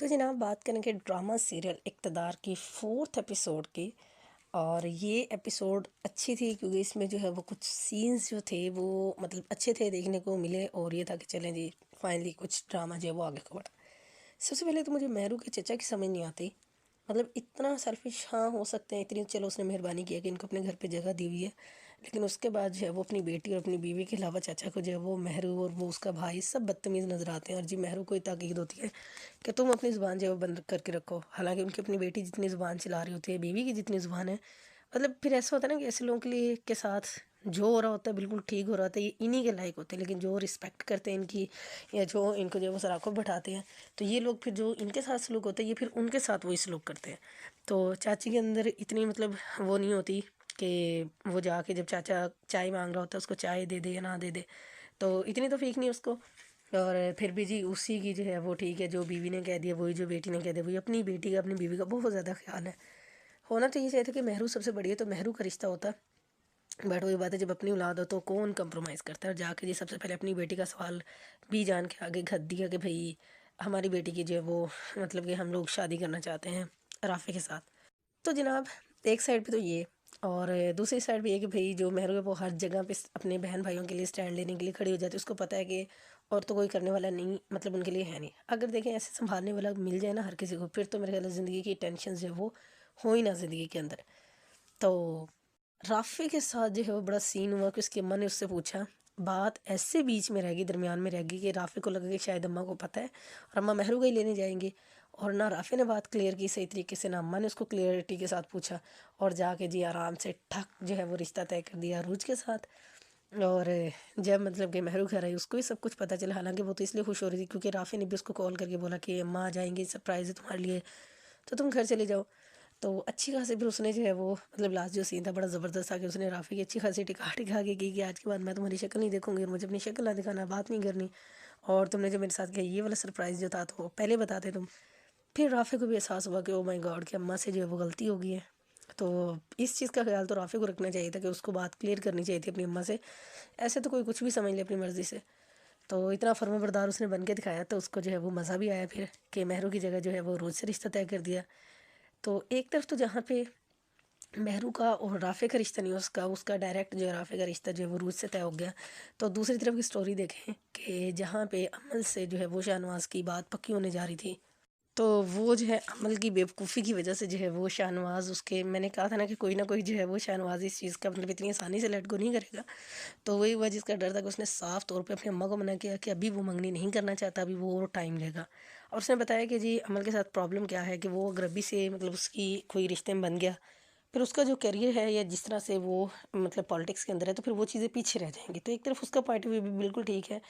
تو जनाब बात करेंगे ड्रामा सीरियल इक़्तिदार की 4th एपिसोड की। और ये एपिसोड अच्छी थी क्योंकि इसमें जो है वो कुछ सीन्स जो थे वो मतलब अच्छे थे देखने को मिले, और ये था कि चलें जी फाइनली कुछ ड्रामा जो है वो आगे को बढ़ा। सबसे पहले तो मुझे मेहरू के चचा की समझ नहीं आती। मतलब इतना सेल्फिश हाँ हो सकते हैं, इतनी चलो उसने मेहरबानी किया कि इनको अपने घर पे जगह दी हुई है, लेकिन उसके बाद जो है वो अपनी बेटी और अपनी बीवी के अलावा चाचा को जो है वो मेहरू और वो उसका भाई सब बदतमीज़ नज़र आते हैं। और जी मेहरू को ही ताकीद होती है कि तुम अपनी ज़ुबान जो है वो बंद करके रखो, हालांकि उनकी अपनी बेटी जितनी ज़ुबान चला रही होती है, बीवी की जितनी ज़ुबान है। मतलब फिर ऐसा होता है ना कि ऐसे लोगों के लिए के साथ जो हो रहा होता है बिल्कुल ठीक हो रहा होता है, ये इन्हीं के लायक होते हैं, लेकिन जो रिस्पेक्ट करते हैं इनकी या जो इनको जो है वो सराखों बैठाते हैं, तो ये लोग फिर जो इनके साथ सलूक होता है ये फिर उनके साथ वही सलूक करते हैं। तो चाची के अंदर इतनी मतलब वो नहीं होती कि वो जाके जब चाचा चाय मांग रहा होता है उसको चाय दे दे या ना दे दे, तो इतनी तो फीक नहीं उसको। और फिर भी जी उसी की जो है वो ठीक है, जो बीवी ने कह दिया वही, जो बेटी ने कह दिया वही, अपनी बेटी का अपनी बीवी का बहुत ज़्यादा ख्याल है। होना तो ये चाहिए था कि मेहरू सबसे बढ़िया तो मेहरू का रिश्ता होता, बट वही बात है जब अपनी औलाद हो तो कौन कंप्रोमाइज़ करता है। और जाके जी सबसे पहले अपनी बेटी का सवाल भी जान के आगे घद दिया कि भाई हमारी बेटी की जो है वो मतलब कि हम लोग शादी करना चाहते हैं राफ़ी के साथ। तो जनाब एक साइड पे तो ये, और दूसरी साइड पे ये कि भाई जो मेहरू है वो हर जगह पे अपने बहन भाइयों के लिए स्टैंड लेने के लिए खड़ी हो जाती है। उसको पता है कि और तो कोई करने वाला नहीं, मतलब उनके लिए है नहीं। अगर देखें ऐसे संभालने वाला मिल जाए ना हर किसी को, फिर तो मेरे ख्याल ज़िंदगी की टेंशन जो है वो हो ही ना ज़िंदगी के अंदर। तो राफ़ी के साथ जो है वो बड़ा सीन हुआ कि उसकी अम्मा ने उससे पूछा, बात ऐसे बीच में रह गई, दरमियान में रह गई कि राफ़ी को लगा कि शायद अम्मा को पता है और अम्मा मेहरू को ही लेने जाएंगी। और ना राफ़ी ने बात क्लियर की सही तरीके से, ना अम्मा ने उसको क्लियरिटी के साथ पूछा, और जाके जी आराम से ठक जो है वो रिश्ता तय कर दिया अरूज के साथ। और जब मतलब कि मेहरू घर आई उसको भी सब कुछ पता चला, हालांकि वो तो इसलिए खुश हो रही थी क्योंकि राफ़ी ने भी उसको कॉल करके बोला कि अम्मा आ जाएंगी, सरप्राइज़ है तुम्हारे लिए, तो तुम घर चले जाओ। तो अच्छी खासी फिर उसने जो है वो मतलब लास्ट जो सीन था बड़ा ज़बरदस्त था कि उसने राफ़ी की अच्छी खासी टिका टिका के की कि आज के बाद मैं तुम्हारी शक्ल नहीं देखूंगी और मुझे अपनी शक्ल ना दिखाना, बात नहीं करनी, और तुमने जो मेरे साथ किया ये वाला सरप्राइज़ जो था तो पहले बताते तुम। फिर राफ़ी को भी एहसास हुआ कि ओ माय गॉड कि अम्मा से जो है वो गलती हो गई है। तो इस चीज़ का ख्याल तो राफ़ी को रखना चाहिए था कि उसको बात क्लियर करनी चाहिए थी अपनी अम्मा से। ऐसे तो कोई कुछ भी समझ ले अपनी मर्ज़ी से। तो इतना फर्माबरदार उसने बन के दिखाया तो उसको जो है वो मज़ा भी आया फिर कि मेहरू की जगह जो है वो रोज़ से रिश्ता तय कर दिया। तो एक तरफ तो जहाँ पे मेहरू का और राफ़े का रिश्ता नहीं, उसका उसका डायरेक्ट जो है राफ़े का रिश्ता जो है वो रूज से तय हो गया। तो दूसरी तरफ की स्टोरी देखें कि जहाँ पे अमल से जो है वो शाहनवाज़ की बात पक्की होने जा रही थी, तो वो जो है अमल की बेवकूफ़ी की वजह से जो है वो शाहनवाज़ उसके, मैंने कहा था ना कि कोई ना कोई जो है वो शाहनवाज़ इस चीज़ का मतलब इतनी आसानी से लेट गो नहीं करेगा। तो वही हुआ जिसका डर था कि उसने साफ तौर पे अपनी अम्मा को मना किया कि अभी वो मंगनी नहीं करना चाहता, अभी वो और टाइम लेगा। और उसने बताया कि जी अमल के साथ प्रॉब्लम क्या है कि वो अगर अभी से मतलब उसकी कोई रिश्ते में बन गया, फिर उसका जो करियर है या जिस तरह से वो मतलब पॉलिटिक्स के अंदर है, तो फिर वो चीज़ें पीछे रह जाएंगी। तो एक तरफ उसका पॉइंट ऑफ व्यू भी बिल्कुल ठीक है,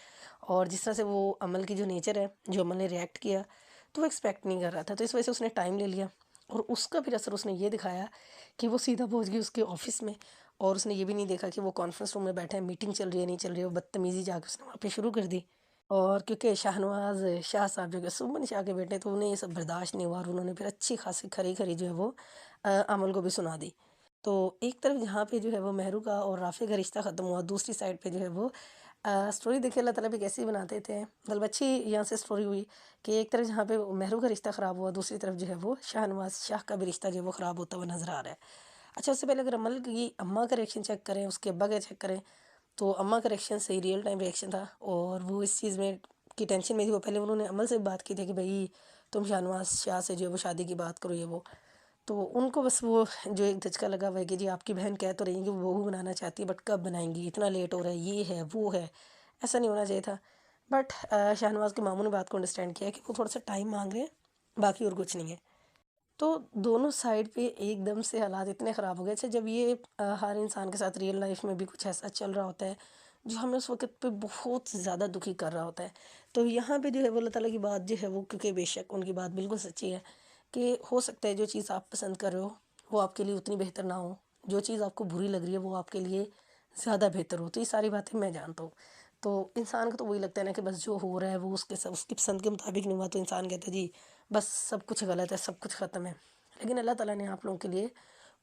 और जिस तरह से वो अमल की जो नेचर है, जो अमल ने रिएक्ट किया तो वो एक्सपेक्ट नहीं कर रहा था, तो इस वजह से उसने टाइम ले लिया। और उसका फिर असर उसने ये दिखाया कि वो सीधा पहुंच गई उसके ऑफिस में, और उसने ये भी नहीं देखा कि वो कॉन्फ्रेंस रूम में बैठे हैं, मीटिंग चल रही है नहीं चल रही है, वो बदतमीज़ी जाकर उसने वहाँ पे शुरू कर दी। और क्योंकि शाहनवाज शाह साहब जो कि सुमन शाह के बेटे, तो उन्हें ये सब बर्दाश्त नहीं हुआ और उन्होंने फिर अच्छी खासी खरी खरी जो है वो अमल को भी सुना दी। तो एक तरफ जहाँ पे जो है वो मेहरू का और राफ़ी का रिश्ता ख़त्म हुआ, दूसरी साइड पे जो है वो स्टोरी देखिए अल्लाह ताला भी कैसी बनाते थे, मतलब अच्छी यहाँ से स्टोरी हुई कि एक तरफ जहाँ पे मेहरू का रिश्ता ख़राब हुआ, दूसरी तरफ जो है वो शाहनवाज शाह का भी रिश्ता जो है वो ख़राब होता हुआ नज़र आ रहा है। अच्छा, उससे पहले अगर अमल की अम्मा का रिएक्शन चेक करें, उसके अब्बा का चेक करें, तो अम्मा का रिएक्शन सही रियल टाइम रिएक्शन था, और वो इस चीज़ में की टेंशन में थी। वो पहले उन्होंने अमल से बात की थी कि भाई तुम शाहनवाज शाह से जो है वो शादी की बात करो ये वो, तो उनको बस वो जो एक धचका लगा हुआ है कि जी आपकी बहन कह तो रही है कि वो बहू बनाना चाहती है, बट कब बनाएंगी, इतना लेट हो रहा है, ये है वो है, ऐसा नहीं होना चाहिए था। बट शाहनवाज़ के मामू ने बात को अंडरस्टैंड किया कि वो थोड़ा सा टाइम मांग रहे हैं, बाकी और कुछ नहीं है। तो दोनों साइड पे एकदम से हालात इतने ख़राब हो गए। अच्छा, जब ये हर इंसान के साथ रियल लाइफ में भी कुछ ऐसा चल रहा होता है जो हमें उस वक़्त पे बहुत ज़्यादा दुखी कर रहा होता है, तो यहाँ पे जो है वो अल्लाह ताला की बात जो है वो, क्योंकि बेशक उनकी बात बिल्कुल सच्ची है कि हो सकता है जो चीज़ आप पसंद कर रहे हो वो आपके लिए उतनी बेहतर ना हो, जो चीज़ आपको बुरी लग रही है वो आपके लिए ज़्यादा बेहतर हो। तो ये सारी बातें मैं जानता हूँ। तो इंसान को तो वही लगता है ना कि बस जो हो रहा है वो उसके सब उसकी पसंद के मुताबिक नहीं हुआ, तो इंसान कहता है जी बस सब कुछ गलत है, सब कुछ ख़त्म है। लेकिन अल्लाह ताला ने आप लोगों के लिए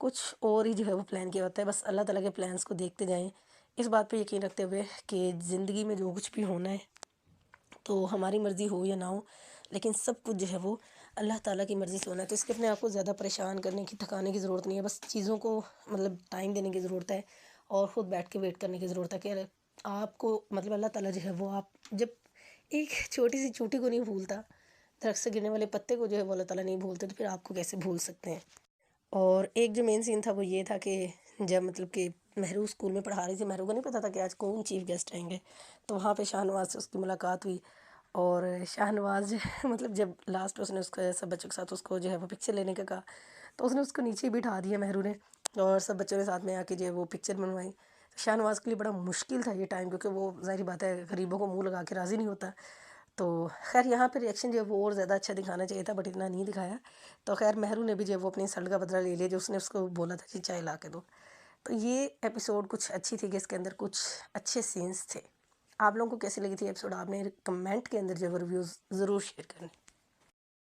कुछ और ही जो है वो प्लान किया होता है, बस अल्लाह ताला के प्लान्स को देखते जाएं, इस बात पे यकीन रखते हुए कि ज़िंदगी में जो कुछ भी होना है तो हमारी मर्ज़ी हो या ना हो, لیکن سب کچھ جو ہے وہ اللہ تعالیٰ کی مرضی سے ہونا ہے، تو اس کے اپنے آپ کو زیادہ پریشان کرنے کی، تھکانے کی ضرورت نہیں ہے، بس چیزوں کو مطلب ٹائم دینے کی ضرورت ہے اور خود بیٹھ کے ویٹ کرنے کی ضرورت ہے کہ آپ کو مطلب اللہ تعالیٰ جو ہے وہ آپ جب ایک چھوٹی سی چونٹی کو نہیں بھولتا، درخت سے گرنے والے پتے کو جو ہے وہ اللہ تعالیٰ نہیں بھولتے، تو پھر آپ کو کیسے بھول سکتے ہیں۔ اور ایک جو مین سین تھا وہ یہ تھا کہ جب مطلب کہ مہرو اسکول میں پڑھا رہی تھی، مہرو کو نہیں پتہ تھا کہ آج کون چیف گیسٹ آئیں گے، تو وہاں پہ شاہ نواز سے اس کی ملاقات ہوئی، اور شاہ نواز جو ہے مطلب جب لاسٹ اس نے اس کے سب بچوں کے ساتھ اس کو جو ہے وہ پکچر لینے کا کہا، تو اس نے اس کو نیچے بٹھا دیا مہرو نے، اور سب بچوں نے ساتھ میں آ کے جو ہے وہ پکچر بنوائی۔ شاہ نواز کے لیے بڑا مشکل تھا یہ ٹائم، کیونکہ وہ ظاہری بات ہے غریبوں کو منہ لگا کے راضی نہیں ہوتا، تو خیر یہاں پہ ریئیکشن جو ہے وہ اور زیادہ اچھا دکھانا چاہیے تھا، بٹ اتنا نہیں دکھایا۔ تو خیر مہرو نے بھی جو ہے وہ اپنی انسلٹ کا بدلہ لے لیا، جو اس نے اس کو بولا تھا کہ چائے لا کے دو۔ تو یہ ایپیسوڈ کچھ اچھی تھی کہ اس کے اندر کچھ اچھے سینس تھے۔ آپ لوگوں کو کیسی لگی تھی ایپیسوڈ؟ آپ نے کمنٹ کے اندر جو ہے وہ ریویوز ضرور شیئر کریں۔